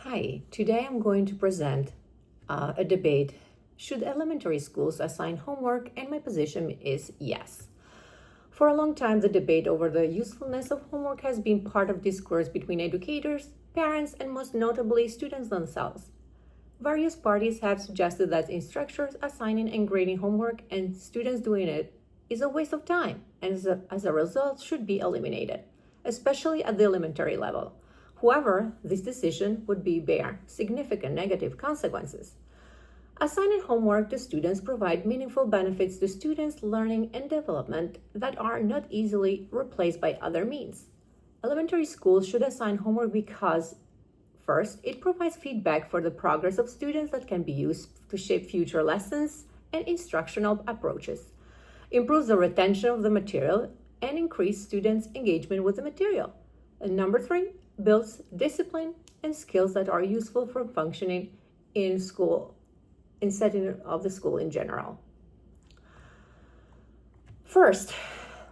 Hi, today I'm going to present a debate. Should elementary schools assign homework? And my position is yes. For a long time, the debate over the usefulness of homework has been part of discourse between educators, parents, and most notably students themselves. Various parties have suggested that instructors assigning and grading homework and students doing it is a waste of time and as a result should be eliminated, especially at the elementary level. However, this decision would bear significant negative consequences. Assigning homework to students provide meaningful benefits to students' learning and development that are not easily replaced by other means. Elementary schools should assign homework because, first, it provides feedback for the progress of students that can be used to shape future lessons and instructional approaches, improves the retention of the material, and increase students' engagement with the material. And number three, builds discipline and skills that are useful for functioning in school, in setting of the school in general. First,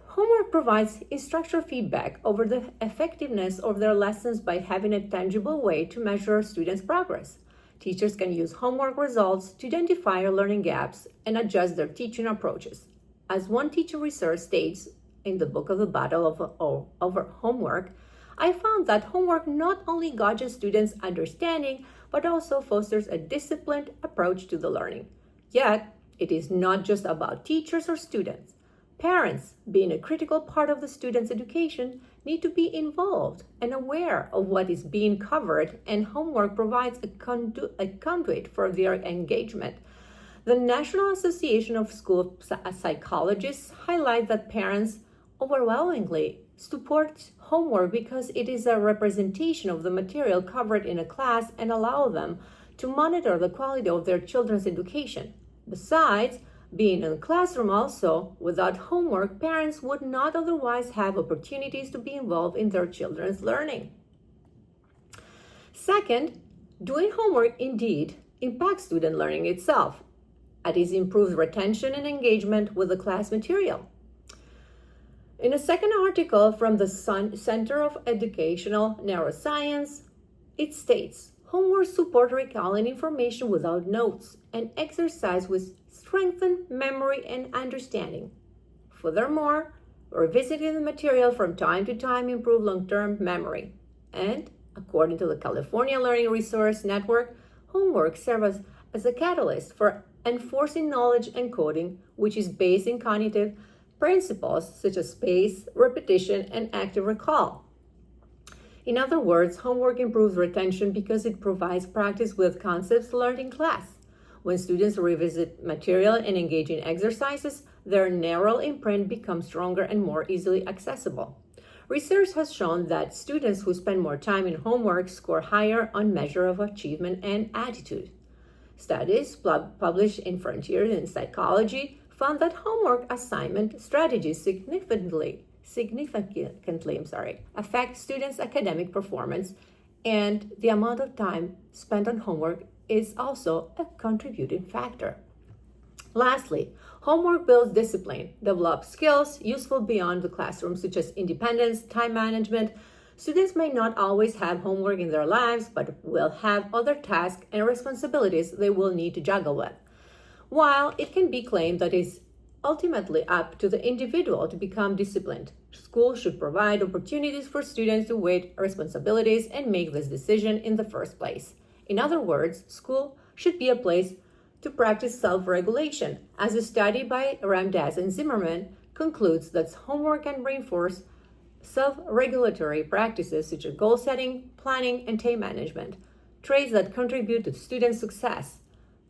homework provides instructor feedback over the effectiveness of their lessons by having a tangible way to measure students' progress. Teachers can use homework results to identify learning gaps and adjust their teaching approaches. As one teacher research states in the book of the Battle over Homework, I found that homework not only gauges students' understanding, but also fosters a disciplined approach to the learning. Yet, it is not just about teachers or students. Parents, being a critical part of the student's education, need to be involved and aware of what is being covered, and homework provides a conduit for their engagement. The National Association of School Psychologists highlight that parents overwhelmingly support homework because it is a representation of the material covered in a class and allow them to monitor the quality of their children's education. Besides, being in a classroom also, without homework, parents would not otherwise have opportunities to be involved in their children's learning. Second, doing homework indeed impacts student learning itself. It improves retention and engagement with the class material. In a second article from the Center of Educational Neuroscience, it states, homework support recalling information without notes and exercise with strengthen memory and understanding. Furthermore, revisiting the material from time to time improve long-term memory. And according to the California Learning Resource Network, homework serves as a catalyst for enforcing knowledge encoding, which is based in cognitive principles such as space, repetition, and active recall. In other words, homework improves retention because it provides practice with concepts learned in class. When students revisit material and engage in exercises, their neural imprint becomes stronger and more easily accessible. Research has shown that students who spend more time in homework score higher on measure of achievement and attitude. Studies published in Frontiers in Psychology found that homework assignment strategies significantly affect students' academic performance, and the amount of time spent on homework is also a contributing factor. Lastly, homework builds discipline, develops skills useful beyond the classroom, such as independence, time management. Students may not always have homework in their lives, but will have other tasks and responsibilities they will need to juggle with. While it can be claimed that it's ultimately up to the individual to become disciplined, schools should provide opportunities for students to weigh responsibilities and make this decision in the first place. In other words, school should be a place to practice self-regulation, as a study by Ramdas and Zimmerman concludes that homework can reinforce self-regulatory practices such as goal setting, planning, and time management, traits that contribute to student success.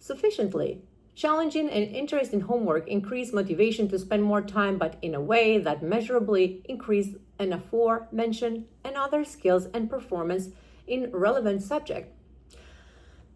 Sufficiently challenging and interest in homework increase motivation to spend more time, but in a way that measurably increase an aforementioned and other skills and performance in relevant subject.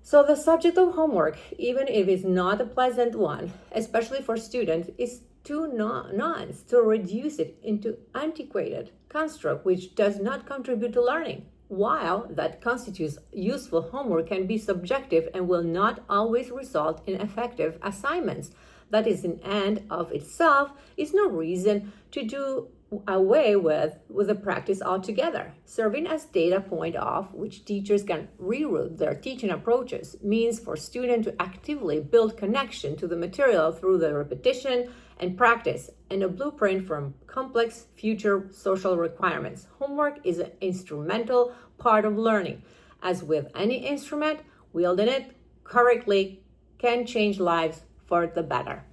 So the subject of homework, even if it's not a pleasant one, especially for students, is too nuanced to reduce it into antiquated construct which does not contribute to learning. While that constitutes useful homework can be subjective and will not always result in effective assignments, that is in and of itself is no reason to do away with the practice altogether. Serving as data point of which teachers can reroute their teaching approaches means for students to actively build connection to the material through the repetition and practice and a blueprint from complex future social requirements. Homework is an instrumental part of learning. As with any instrument, wielding it correctly can change lives for the better.